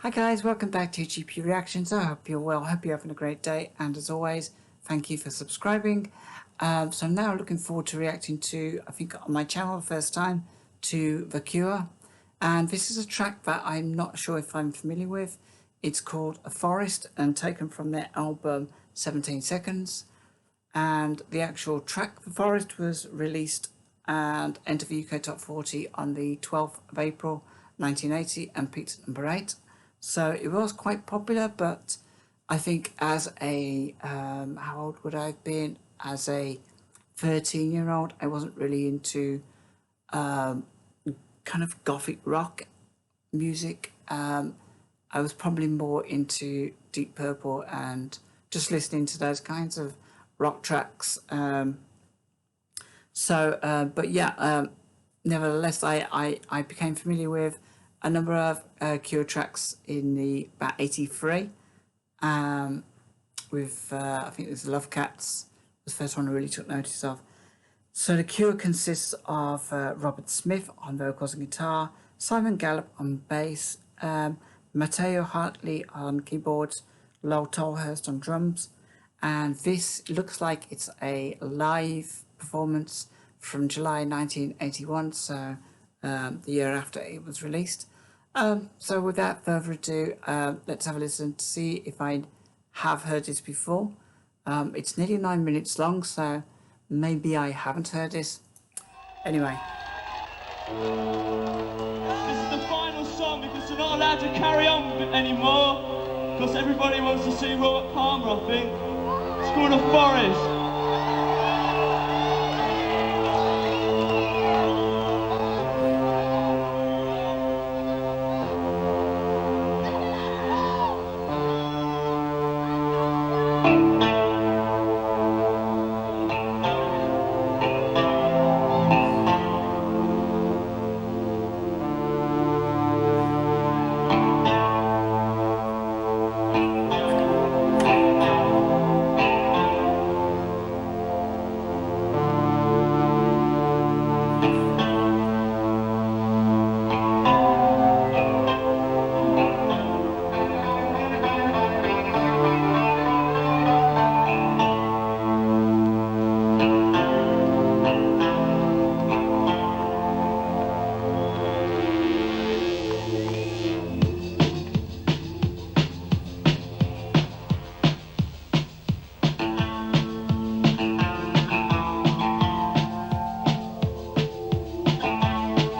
Hi guys, welcome back to GP Reactions. I hope you're well, hope you're having a great day, and as always, thank you for subscribing. So I'm now looking forward to reacting to, I think on my channel the first time, to The Cure. And this is a track that I'm not sure if I'm familiar with. It's called A Forest and taken from their album 17 Seconds. And the actual track, The Forest, was released and entered the UK Top 40 on the 12th of April 1980 and peaked at number 8. So it was quite popular, but I think as a, how old would I have been? As a 13-year-old, I wasn't really into kind of gothic rock music. I was probably more into Deep Purple and just listening to those kinds of rock tracks. But yeah, nevertheless, I became familiar with a number of Cure tracks in the about 83 with I think it was Love Cats was the first one I really took notice of. So The Cure consists of Robert Smith on vocals and guitar, Simon Gallup on bass, Matteo Hartley on keyboards, Lowell Tolhurst on drums, and this looks like it's a live performance from July 1981, so the year after it was released. So without further ado, let's have a listen to see if I have heard this before. It's nearly 9 minutes long, so maybe I haven't heard this. Anyway. This is the final song because we're not allowed to carry on anymore because everybody wants to see Robert Palmer, I think. It's called A Forest.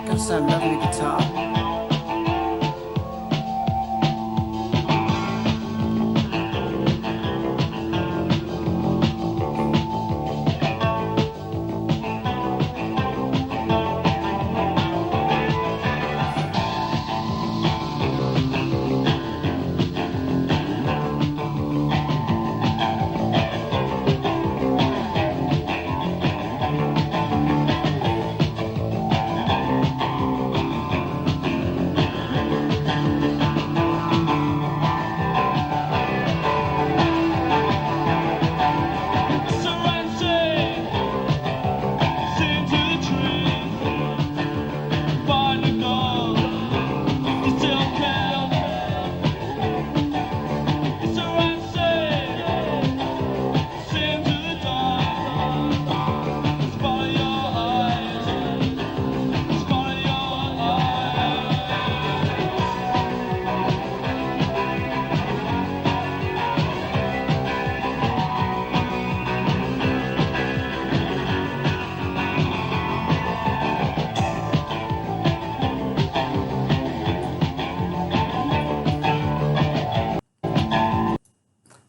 Got some lovely guitar.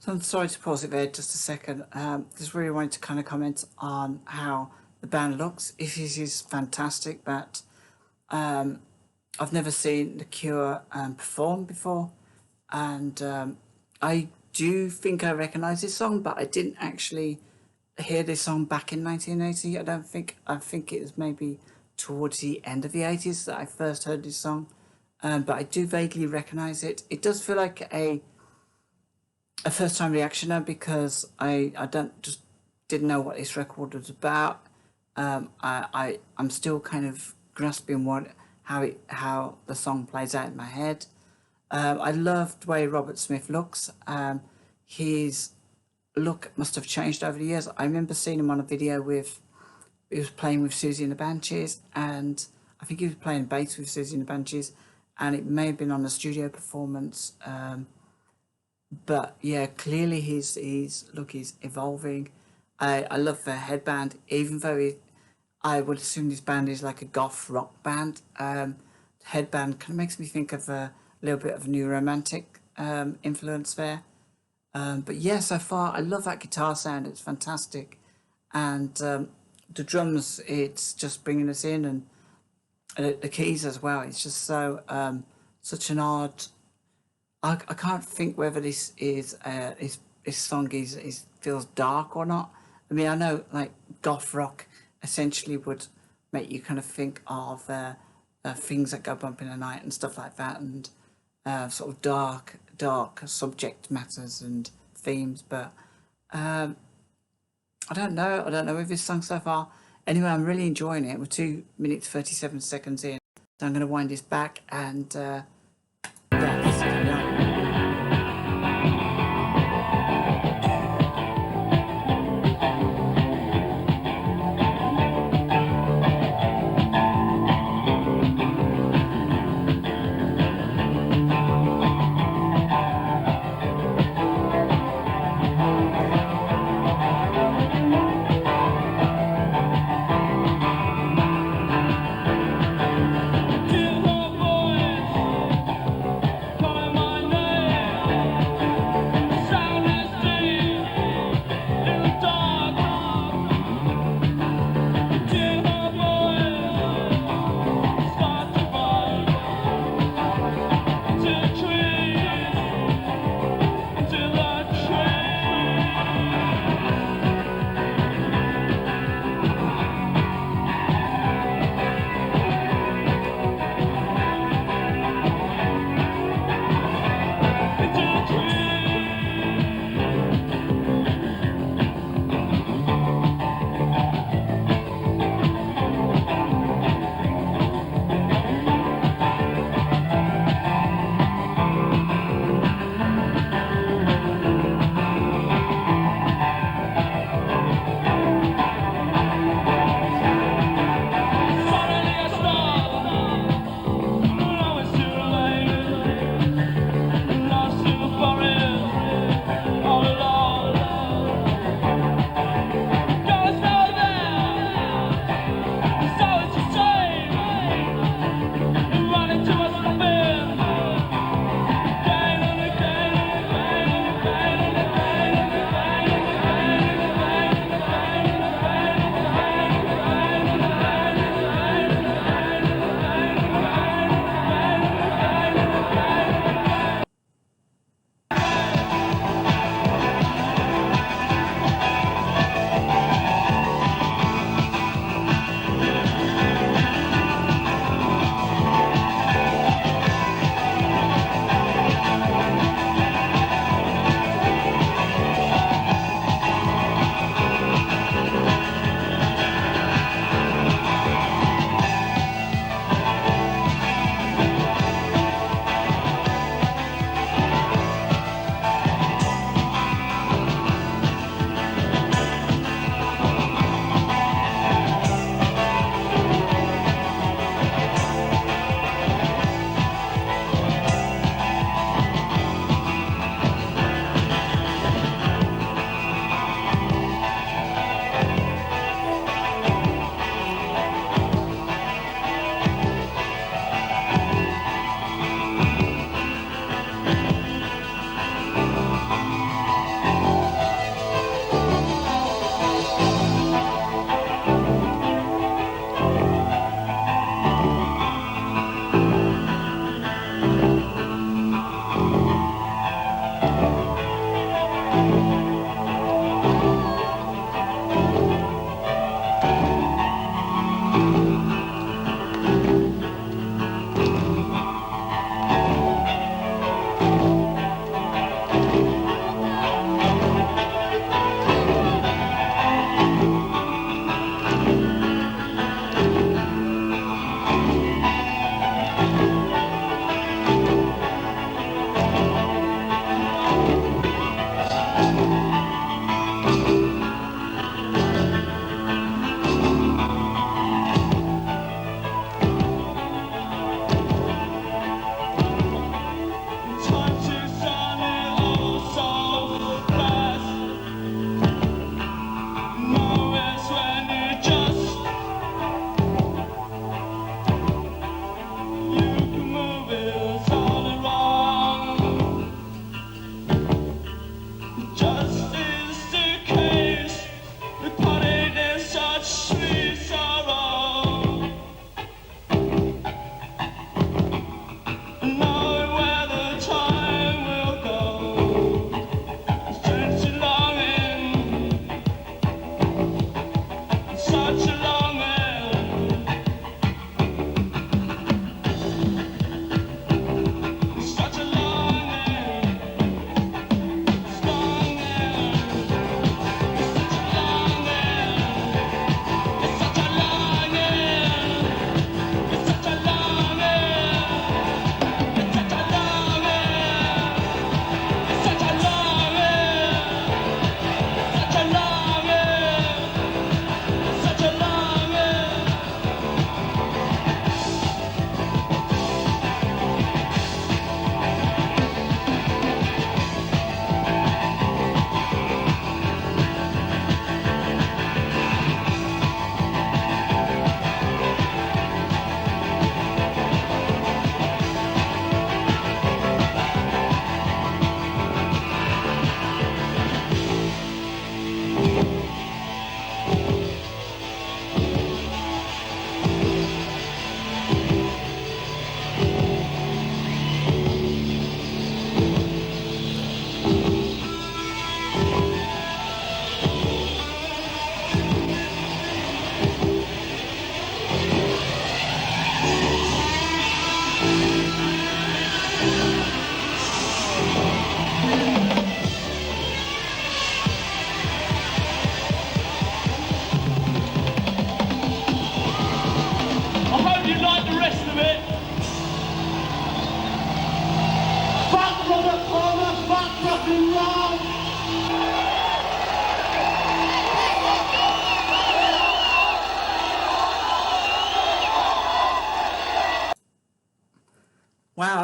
So I'm sorry to pause it there just a second. Just really wanted to kind of comment on how the band looks. It is fantastic, but I've never seen The Cure perform before, and I do think I recognise this song, but I didn't actually hear this song back in 1980. I think it was maybe towards the end of the 80s that I first heard this song, but I do vaguely recognise it. It does feel like a first time reaction now because I don't just didn't know what this record was about. I'm still kind of grasping how the song plays out in my head. I love the way Robert Smith looks. His look must have changed over the years. I remember seeing him on a video with, he was playing with Susie and the Banshees, and I think he was playing bass with Susie and the Banshees, and it may have been on a studio performance. But yeah, clearly he's look, he's evolving. I love the headband, even though I would assume this band is like a goth rock band. Headband kind of makes me think of a little bit of New Romantic influence there. But yeah, so far I love that guitar sound. It's fantastic, and the drums, it's just bringing us in, and the keys as well. It's just so such an odd. I can't think whether this is this song is feels dark or not. I mean, I know like goth rock essentially would make you kind of think of things that go bump in the night and stuff like that, and sort of dark subject matters and themes. But I don't know. I don't know with this song so far. Anyway, I'm really enjoying it. We're 2 minutes 37 seconds in, so I'm going to wind this back and yeah, let's carry on. Two hot boys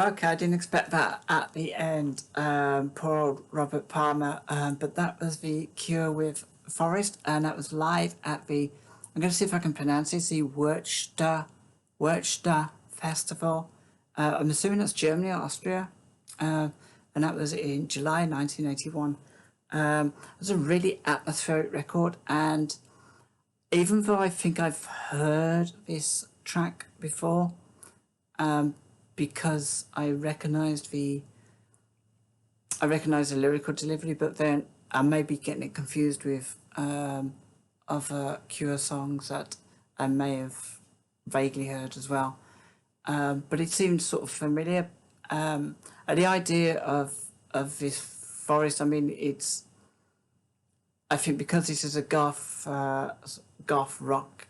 Okay, I didn't expect that at the end. Poor old Robert Palmer. But that was the Cure with Forest, and that was live at the. I'm going to see if I can pronounce it. The Werchter Festival. I'm assuming that's Germany or Austria, and that was in July 1981. It was a really atmospheric record, and even though I think I've heard this track before, because I recognised the lyrical delivery, but then I may be getting it confused with other Cure songs that I may have vaguely heard as well. But it seemed sort of familiar. And the idea of this forest, I mean, I think because this is a goth rock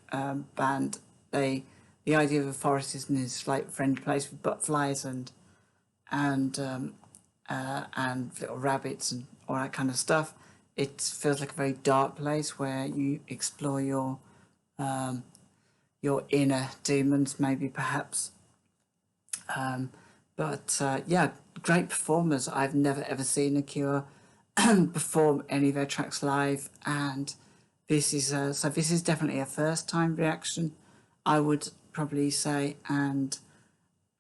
band, the idea of a forest is in this like friendly place with butterflies and little rabbits and all that kind of stuff. It feels like a very dark place where you explore your inner demons, maybe perhaps. But yeah, great performers. I've never ever seen a Cure perform any of their tracks live, and this is definitely a first time reaction, I would probably say, and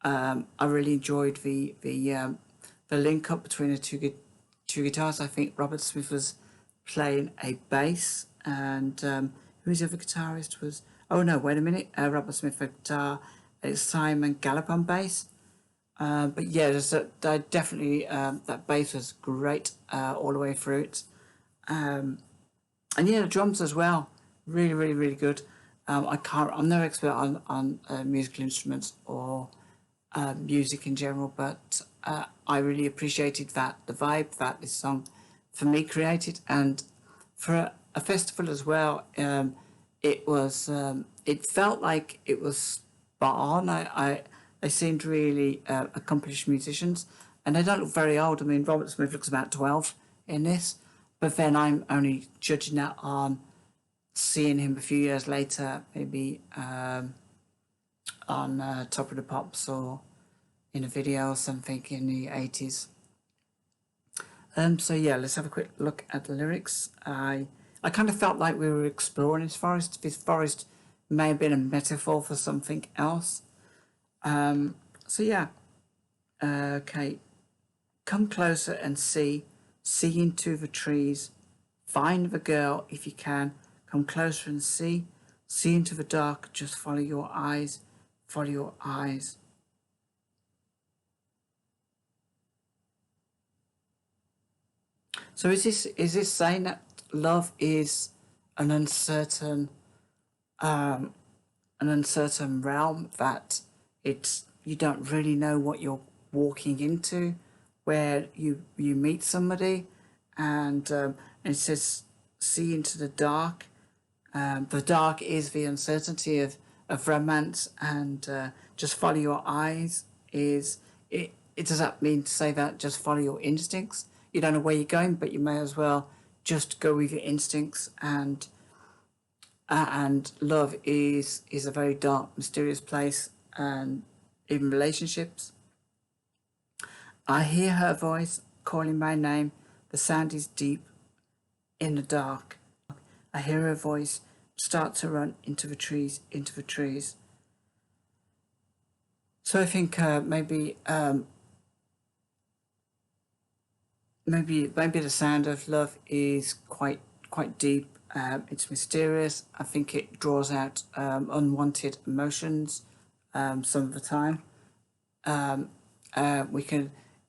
I really enjoyed the link up between the two guitars. I think Robert Smith was playing a bass, and who was the other guitarist? Was wait a minute, Robert Smith at guitar, it's Simon Gallup on bass. But yeah, definitely that bass was great all the way through it, and yeah, the drums as well, really, really, really good. I'm no expert on musical instruments or music in general, but I really appreciated the vibe that this song for me created, and for a festival as well. It was it felt like it was spot on. They seemed really accomplished musicians, and they don't look very old. I mean, Robert Smith looks about 12 in this, but then I'm only judging that on seeing him a few years later, maybe on Top of the Pops or in a video or something in the 80s. So yeah, let's have a quick look at the lyrics. I kind of felt like we were exploring this forest. This forest may have been a metaphor for something else. So yeah, okay. Come closer and see into the trees. Find the girl if you can. Come closer and see into the dark. Just follow your eyes. Follow your eyes. So is this saying that love is an uncertain realm, that you don't really know what you're walking into, where you meet somebody, and it says see into the dark. The dark is the uncertainty of romance, and just follow your eyes is it. Does that mean to say that just follow your instincts? You don't know where you're going, but you may as well just go with your instincts. And love is a very dark, mysterious place, and even relationships. I hear her voice calling my name. The sound is deep in the dark. I hear her voice start to run into the trees, So I think maybe the sound of love is quite deep. It's mysterious. I think it draws out unwanted emotions some of the time.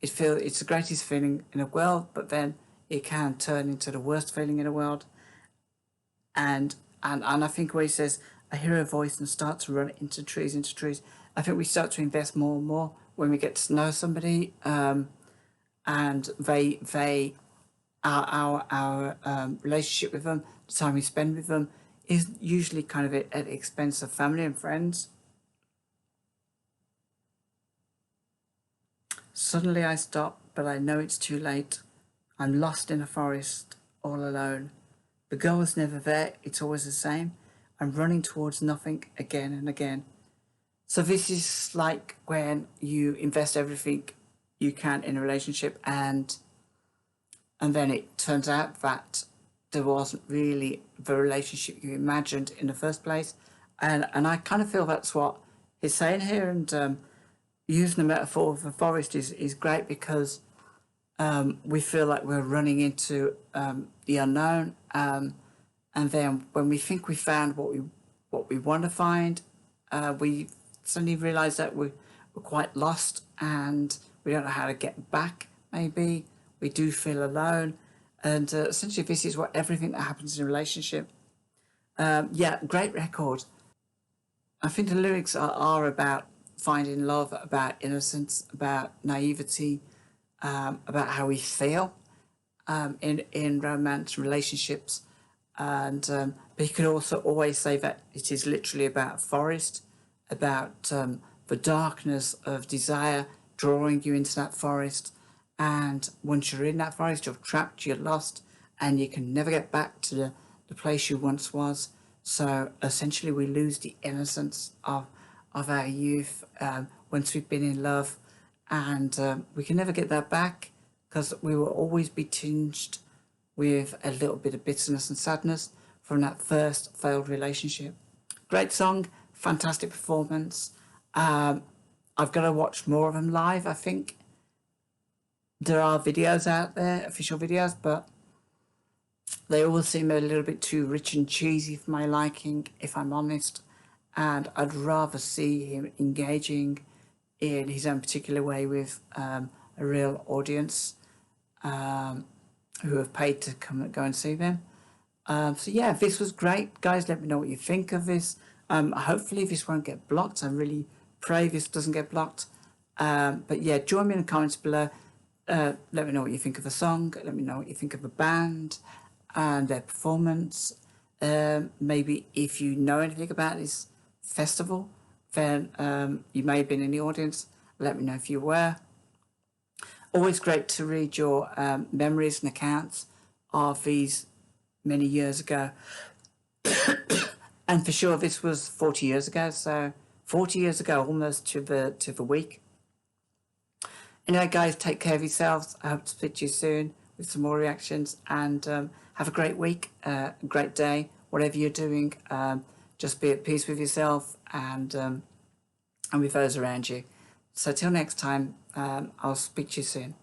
It's the greatest feeling in the world, but then it can turn into the worst feeling in the world. And I think where he says, I hear a voice and start to run into trees. I think we start to invest more and more when we get to know somebody, and our relationship with them, the time we spend with them, is usually kind of at the expense of family and friends. Suddenly I stop, but I know it's too late. I'm lost in a forest, all alone. The girl is never there, it's always the same. I'm running towards nothing again and again. So this is like when you invest everything you can in a relationship, and then it turns out that there wasn't really the relationship you imagined in the first place. And I kind of feel that's what he's saying here. And using the metaphor of the forest is great, because we feel like we're running into the unknown, and then when we think we found what we want to find, we suddenly realise that we're quite lost, and we don't know how to get back. Maybe we do feel alone, and essentially this is what everything that happens in a relationship. Yeah, great record. I think the lyrics are about finding love, about innocence, about naivety, about how we feel in romance relationships. And but you could also always say that it is literally about forest, about the darkness of desire drawing you into that forest. And once you're in that forest, you're trapped, you're lost, and you can never get back to the place you once was. So essentially, we lose the innocence of our youth once we've been in love, and we can never get that back, because we will always be tinged with a little bit of bitterness and sadness from that first failed relationship. Great song, fantastic performance. I've got to watch more of them live. I think there are videos out there, official videos, but they all seem a little bit too rich and cheesy for my liking, if I'm honest. And I'd rather see him engaging in his own particular way with a real audience who have paid to go and see them. So yeah, this was great. Guys, let me know what you think of this. Hopefully this won't get blocked. I really pray this doesn't get blocked. But yeah, join me in the comments below. Let me know what you think of the song. Let me know what you think of the band and their performance. Maybe if you know anything about this festival, then you may have been in the audience. Let me know if you were. Always great to read your memories and accounts of these many years ago. And for sure, this was 40 years ago. So 40 years ago, almost to the week. Anyway, guys, take care of yourselves. I hope to speak to you soon with some more reactions, and have a great week, a great day, whatever you're doing. Just be at peace with yourself and with those around you. So till next time, I'll speak to you soon.